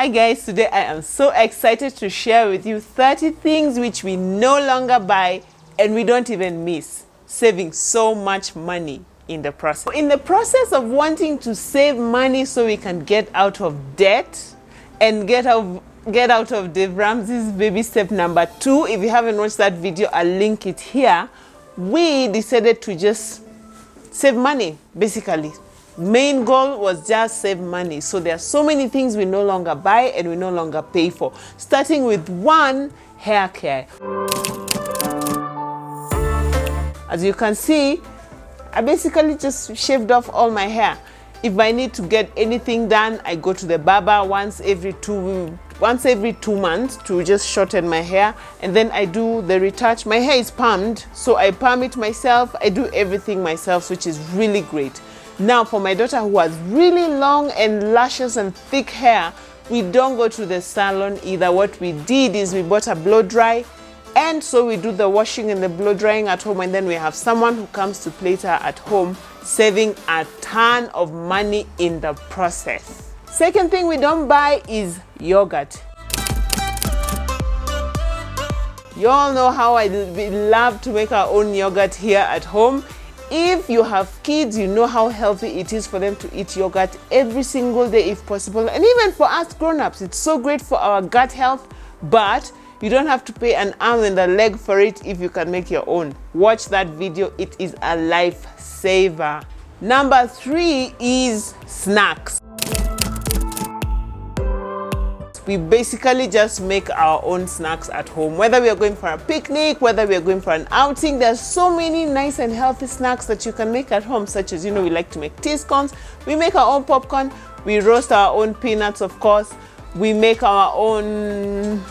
Hi guys, today I am so excited to share with you 30 things which we no longer buy and we don't even miss, saving so much money in the process. In the process of wanting to save money so we can get out of debt and get out of Dave Ramsey's baby step number 2, if you haven't watched that video, I'll link it here. We decided to just save money, basically. Main goal was just save money. So there are so many things we no longer buy and we no longer pay for. Starting with 1, hair care. As you can see, I basically just shaved off all my hair. If I need to get anything done, I go to the barber once every 2 months to just shorten my hair, and then I do the retouch. My hair is permed, so I perm it myself. I do everything myself, which is really great. Now for my daughter who has really long and luscious and thick hair, we don't go to the salon either. What we did is we bought a blow dry, and so we do the washing and the blow drying at home, and then we have someone who comes to plait her at home, saving a ton of money in the process. Second thing we don't buy is yogurt. You all know how we love to make our own yogurt here at home. If you have kids, you know how healthy it is for them to eat yogurt every single day if possible. And even for us grown-ups, it's so great for our gut health, but you don't have to pay an arm and a leg for it if you can make your own. Watch that video, it is a lifesaver. Number 3 is snacks. We basically just make our own snacks at home. Whether we are going for a picnic, whether we are going for an outing, there's so many nice and healthy snacks that you can make at home, such as, we like to make tea scones. We make our own popcorn. We roast our own peanuts, of course. We make our own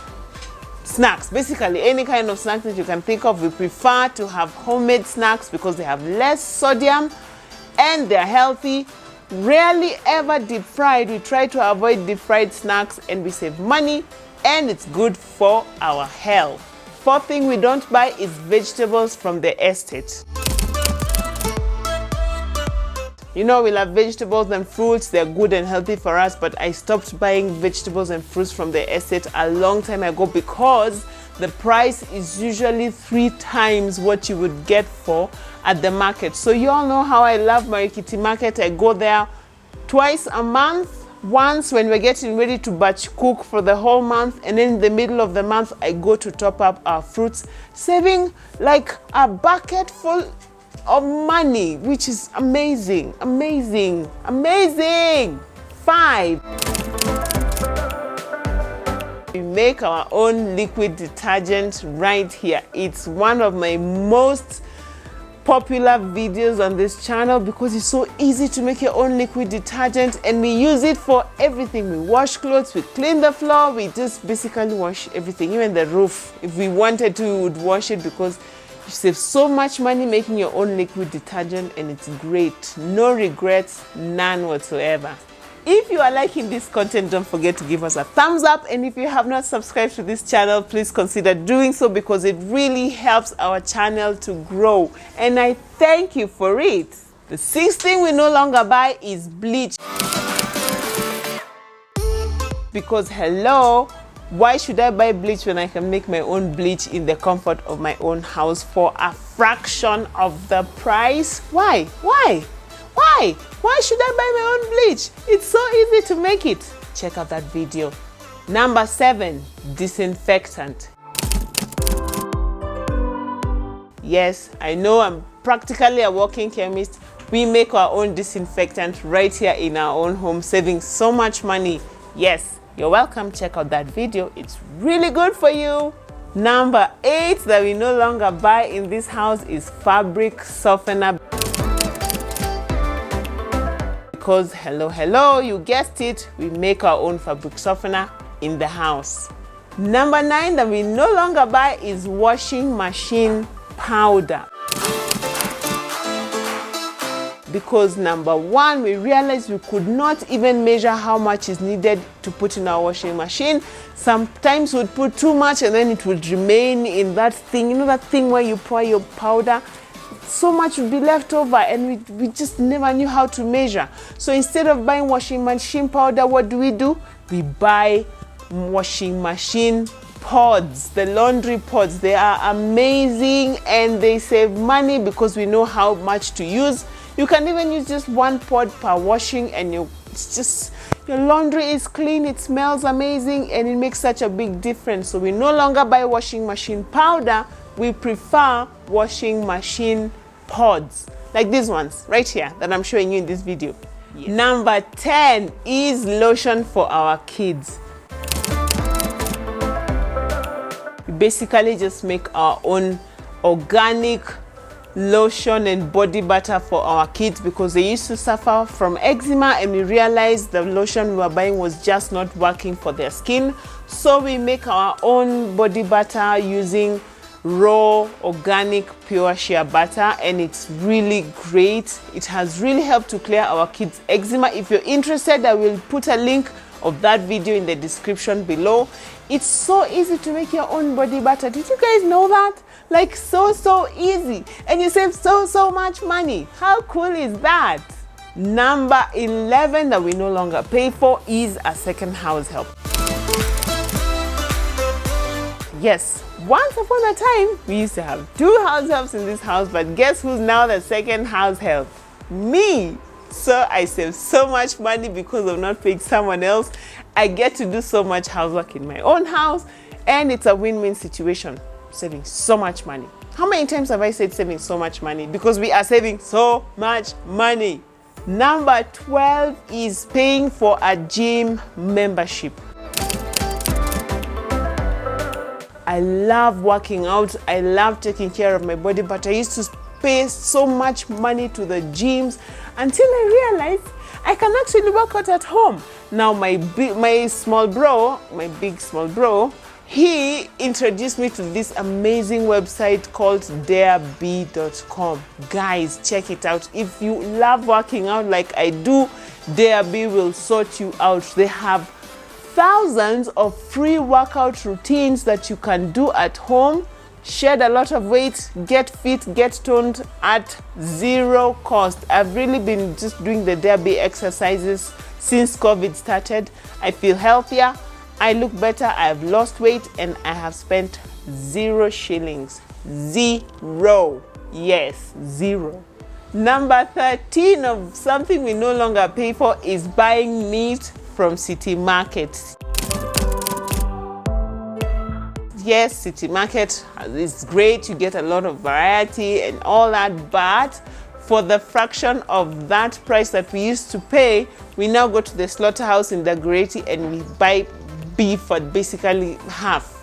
snacks. Basically, any kind of snack that you can think of. We prefer to have homemade snacks because they have less sodium and they're healthy. Rarely ever deep fried. We try to avoid deep fried snacks and we save money and it's good for our health. Fourth thing we don't buy is vegetables from the estate. We love vegetables and fruits. They're good and healthy for us, but I stopped buying vegetables and fruits from the estate a long time ago because the price is usually 3 times what you would get for at the market. So you all know how I love Marikiti Market. I go there twice a month. Once when we're getting ready to batch cook for the whole month, and then in the middle of the month I go to top up our fruits, saving like a bucket full of money, which is amazing, amazing, amazing. 5, we make our own liquid detergent right here. It's one of my most popular videos on this channel because it's so easy to make your own liquid detergent, and we use it for everything. We wash clothes, we clean the floor, we just basically wash everything, even the roof. If we wanted to, we would wash it because you save so much money making your own liquid detergent, and it's great. No regrets, none whatsoever. If you are liking this content, don't forget to give us a thumbs up, and if you have not subscribed to this channel, please consider doing so because it really helps our channel to grow, and I thank you for it. The 6th thing we no longer buy is bleach. Because hello, why should I buy bleach when I can make my own bleach in the comfort of my own house for a fraction of the price? Why should I buy my own bleach? It's so easy to make it. Check out that video. Number 7, disinfectant. Yes, I know I'm practically a walking chemist. We make our own disinfectant right here in our own home, saving so much money. Yes, you're welcome. Check out that video. It's really good for you. Number 8 that we no longer buy in this house is fabric softener. Because hello, you guessed it, we make our own fabric softener in the house. Number 9 that we no longer buy is washing machine powder. Because number 1, we realized we could not even measure how much is needed to put in our washing machine. Sometimes we'd put too much and then it would remain in that thing, that thing where you pour your powder. So much would be left over, and we just never knew how to measure. So instead of buying washing machine powder, what do? we buy washing machine pods, the laundry pods. They are amazing and they save money because we know how much to use. You can even use just one pod per washing and your laundry is clean, it smells amazing, and it makes such a big difference. So we no longer buy washing machine powder, we prefer washing machine pods like these ones right here that I'm showing you in this video. Yes. Number 10 is lotion for our kids. We basically just make our own organic lotion and body butter for our kids because they used to suffer from eczema, and we realized the lotion we were buying was just not working for their skin. So we make our own body butter using raw organic pure shea butter, and it's really great. It has really helped to clear our kids' eczema. If you're interested, I will put a link of that video in the description below. It's so easy to make your own body butter. Did you guys know that? Like so easy, and you save so much money. How cool is that? Number 11 that we no longer pay for is a second house help. Yes, once upon a time we used to have 2 house helps in this house, but guess who's now the second house help? Me. So I save so much money because of not paying someone else. I get to do so much housework in my own house, and it's a win-win situation. Saving so much money. How many times have I said saving so much money? Because we are saving so much money. Number 12 is paying for a gym membership. I love working out. I love taking care of my body, but I used to pay so much money to the gyms until I realized I can actually work out at home. Now my big small bro, he introduced me to this amazing website called darebee.com. Guys, check it out. If you love working out like I do, Darebee will sort you out. They have thousands of free workout routines that you can do at home, shed a lot of weight, get fit, get toned at zero cost. I've really been just doing the Darebee exercises since COVID started. I feel healthier, I look better, I have lost weight, and I have spent 0 shillings. 0. Yes, 0. Number 13 of something we no longer pay for is buying meat from city markets. Yes, city market is great. You get a lot of variety and all that, but for the fraction of that price that we used to pay, we now go to the slaughterhouse in Dagoretti and we buy beef at basically half.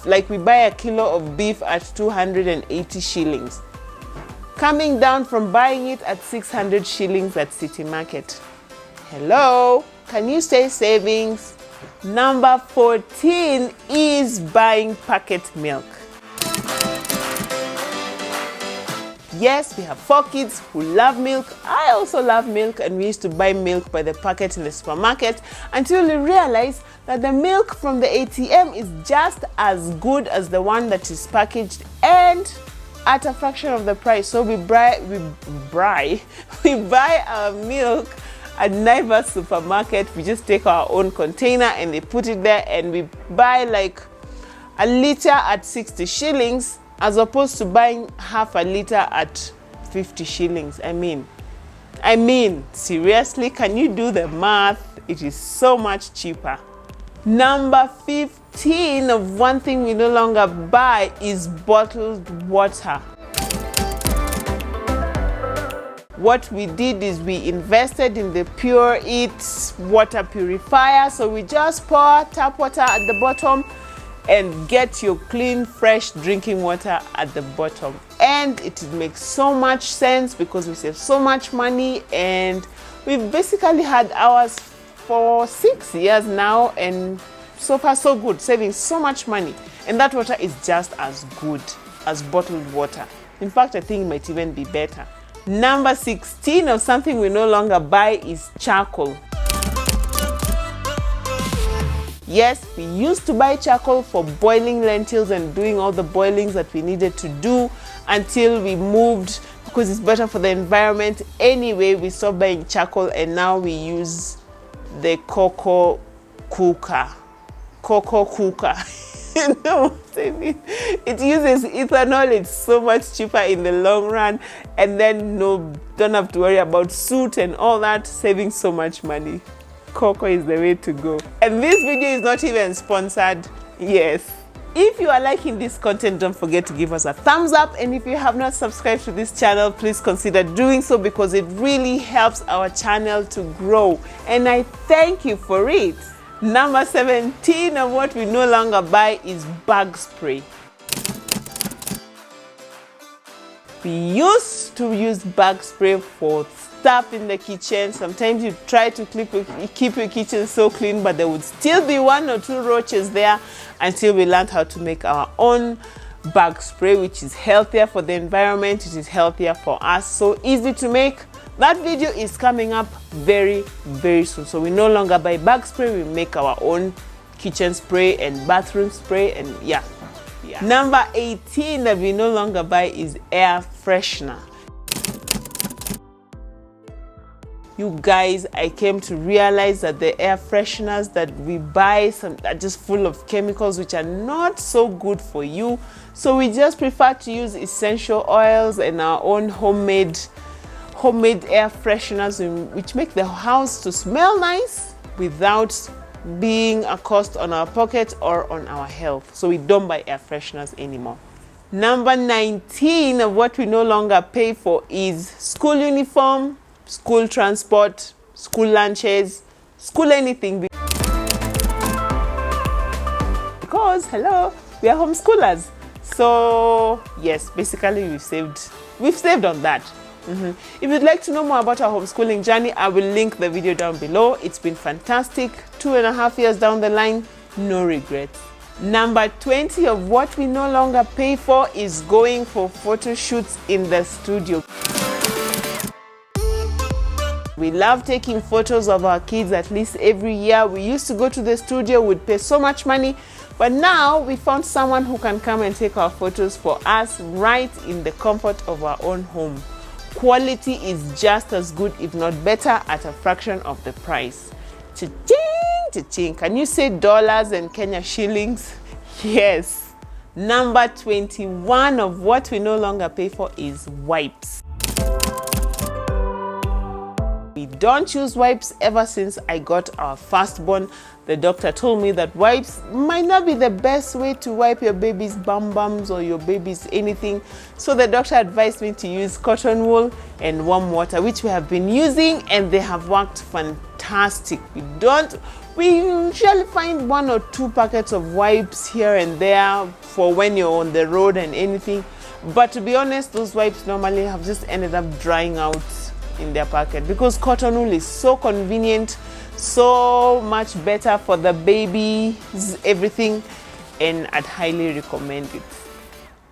Like we buy a kilo of beef at 280 shillings. Coming down from buying it at 600 shillings at city market. Hello, can you say savings? Number 14 is buying packet milk. Yes, we have 4 kids who love milk. I also love milk, and we used to buy milk by the packet in the supermarket until we realized that the milk from the ATM is just as good as the one that is packaged and at a fraction of the price. So we buy our milk at Naivas supermarket. We just take our own container and they put it there, and we buy like a liter at 60 shillings as opposed to buying half a liter at 50 shillings. I mean, seriously, can you do the math? It is so much cheaper. Number 15 of one thing we no longer buy is bottled water. What we did is we invested in the Pure It water purifier. So we just pour tap water at the bottom and get your clean, fresh drinking water at the bottom. And it makes so much sense because we save so much money, and we've basically had ours for 6 years now, and so far so good, saving so much money. And that water is just as good as bottled water. In fact, I think it might even be better. Number 16 of something we no longer buy is charcoal. Yes, we used to buy charcoal for boiling lentils and doing all the boilings that we needed to do until we moved because it's better for the environment. Anyway, we stopped buying charcoal and now we use the cocoa cooker, cocoa cooker. You know what I mean? It uses ethanol. It's so much cheaper in the long run, and then don't have to worry about soot and all that, saving so much money. Cocoa is the way to go. And this video is not even sponsored. Yes. If you are liking this content, don't forget to give us a thumbs up, and if you have not subscribed to this channel, please consider doing so, because it really helps our channel to grow, and I thank you for it. Number 17 of what we no longer buy is bug spray. We used to use bug spray for stuff in the kitchen. Sometimes you try to keep your kitchen so clean, but there would still be 1 or 2 roaches there, until we learned how to make our own bug spray, which is healthier for the environment. It is healthier for us, so easy to make. That video is coming up very, very soon. So we no longer buy bug spray, we make our own kitchen spray and bathroom spray, and yeah. Number 18 that we no longer buy is air freshener. You guys, I came to realize that the air fresheners that we buy are just full of chemicals which are not so good for you. So we just prefer to use essential oils and our own homemade air fresheners, which make the house to smell nice without being a cost on our pocket or on our health. So we don't buy air fresheners anymore. Number 19 of what we no longer pay for is school uniform, school transport, school lunches, school anything. Because, hello, we are homeschoolers. So yes, basically we've saved on that. If you'd like to know more about our homeschooling journey, I will link the video down below. It's been fantastic. 2.5 years down the line, no regrets. Number 20 of what we no longer pay for is going for photo shoots in the studio. We love taking photos of our kids at least every year. We used to go to the studio, we'd pay so much money, but now we found someone who can come and take our photos for us right in the comfort of our own home. Quality is just as good, if not better, at a fraction of the price. Cha-ching, cha-ching. Can you say dollars and Kenya shillings? Yes. Number 21 of what we no longer pay for is wipes. We don't use wipes ever since I got our firstborn. The doctor told me that wipes might not be the best way to wipe your baby's bum-bums or your baby's anything. So the doctor advised me to use cotton wool and warm water, which we have been using, and they have worked fantastic. We usually find 1 or 2 packets of wipes here and there for when you're on the road and anything. But to be honest, those wipes normally have just ended up drying out in their packet, because cotton wool is so convenient, so much better for the babies, everything, and I'd highly recommend it.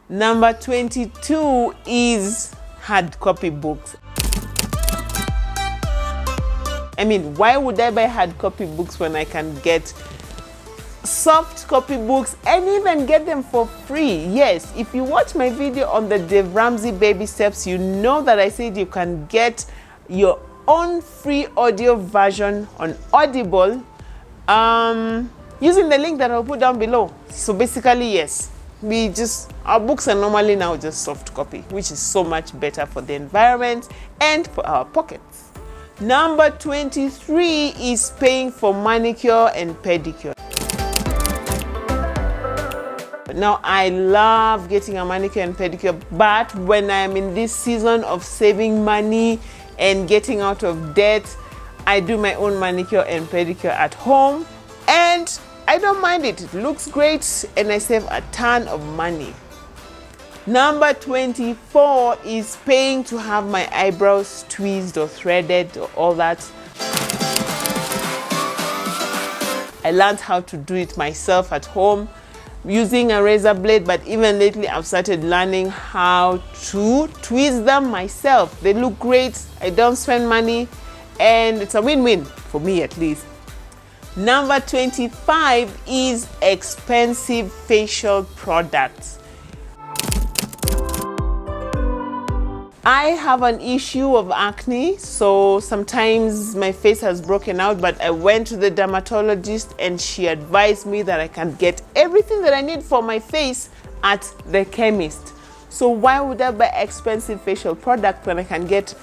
Number 22 is hard copy books. I mean, why would I buy hard copy books when I can get soft copy books and even get them for free? Yes, if you watch my video on the Dave Ramsey baby steps, you know that I said you can get your own free audio version on Audible using the link that I'll put down below. So basically, yes, our books are normally now just soft copy, which is so much better for the environment and for our pockets. Number 23 is paying for manicure and pedicure. Now, I love getting a manicure and pedicure, but when I'm in this season of saving money and getting out of debt, I do my own manicure and pedicure at home, and I don't mind it. It looks great and I save a ton of money. Number 24 is paying to have my eyebrows tweezed or threaded or all that. I learned how to do it myself at home using a razor blade, but even lately I've started learning how to tweeze them myself. They look great, I don't spend money, and it's a win-win for me at least. Number 25 is expensive facial products. I have an issue of acne, so sometimes my face has broken out, but I went to the dermatologist and she advised me that I can get everything that I need for my face at the chemist. So why would I buy expensive facial product when I can get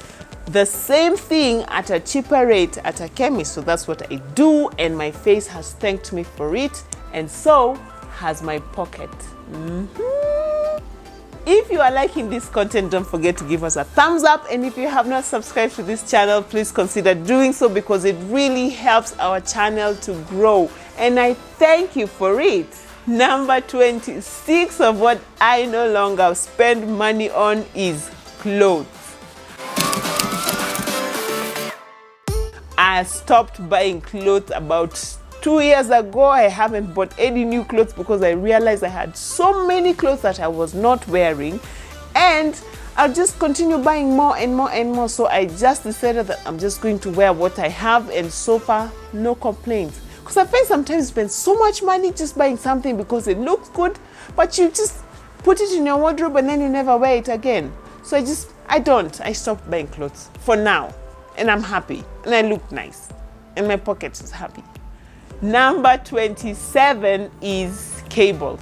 the same thing at a cheaper rate at a chemist? So that's what I do, and my face has thanked me for it, and so has my pocket. If you are liking this content, don't forget to give us a thumbs up, and if you have not subscribed to this channel, please consider doing so because it really helps our channel to grow, and I thank you for it. Number 26 of what I no longer spend money on is clothes. I stopped buying clothes about 2 years ago. I haven't bought any new clothes because I realized I had so many clothes that I was not wearing, and I'll just continue buying more and more and more. So I just decided that I'm just going to wear what I have, and so far, no complaints. Because I find sometimes you spend so much money just buying something because it looks good, but you just put it in your wardrobe and then you never wear it again. So I stopped buying clothes for now, and I'm happy, and I look nice, and my pocket is happy. Number 27 is cable,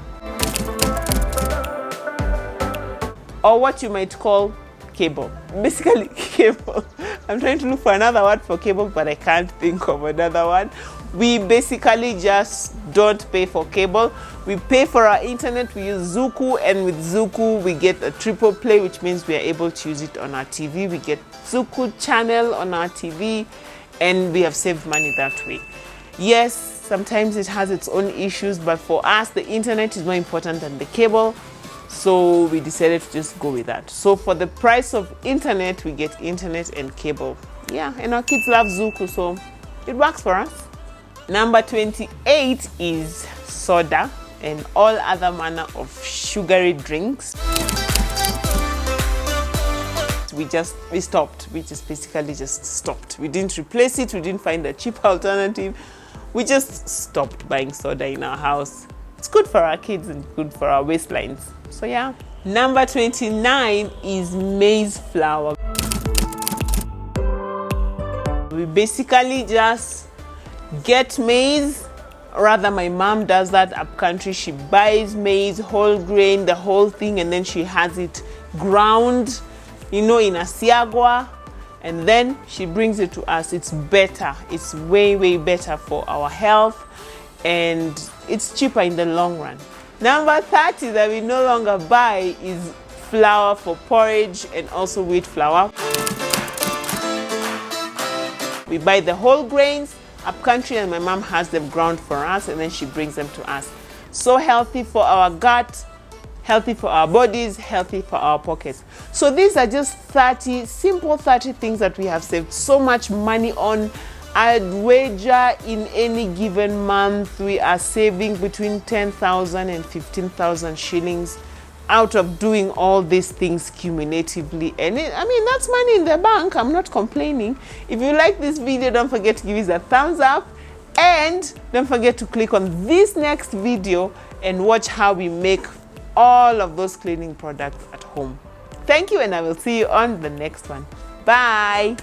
or what you might call cable. Basically cable. I'm trying to look for another word for cable, but I can't think of another one. We basically just don't pay for cable. We pay for our internet. We use Zuku, and with Zuku we get a triple play, which means we are able to use it on our TV. We get Zuku channel on our TV, and we have saved money that way. Yes, sometimes it has its own issues, but for us the internet is more important than the cable, so we decided to just go with that. So for the price of internet, we get internet and cable. Yeah, and our kids love Zuku, so it works for us. Number 28 is soda and all other manner of sugary drinks. We stopped. We just basically just stopped. We didn't replace it. We didn't find a cheap alternative. We just stopped buying soda in our house. It's good for our kids and good for our waistlines. So yeah. Number 29 is maize flour. We basically just get maize, rather my mom does that up country. She buys maize, whole grain, the whole thing, and then she has it ground, in a siagwa, and then she brings it to us. It's better. It's way better for our health, and it's cheaper in the long run. Number 30 that we no longer buy is flour for porridge and also wheat flour. We buy the whole grains up country, and my mom has them ground for us, and then she brings them to us. So healthy for our gut, healthy for our bodies, healthy for our pockets. So these are just 30 simple 30 things that we have saved so much money on. I'd wager in any given month we are saving between 10,000 and 15,000 shillings out of doing all these things cumulatively, and that's money in the bank. I'm not complaining. If you like this video, don't forget to give it a thumbs up, and don't forget to click on this next video and watch how we make all of those cleaning products at home. Thank you, and I will see you on the next one. Bye.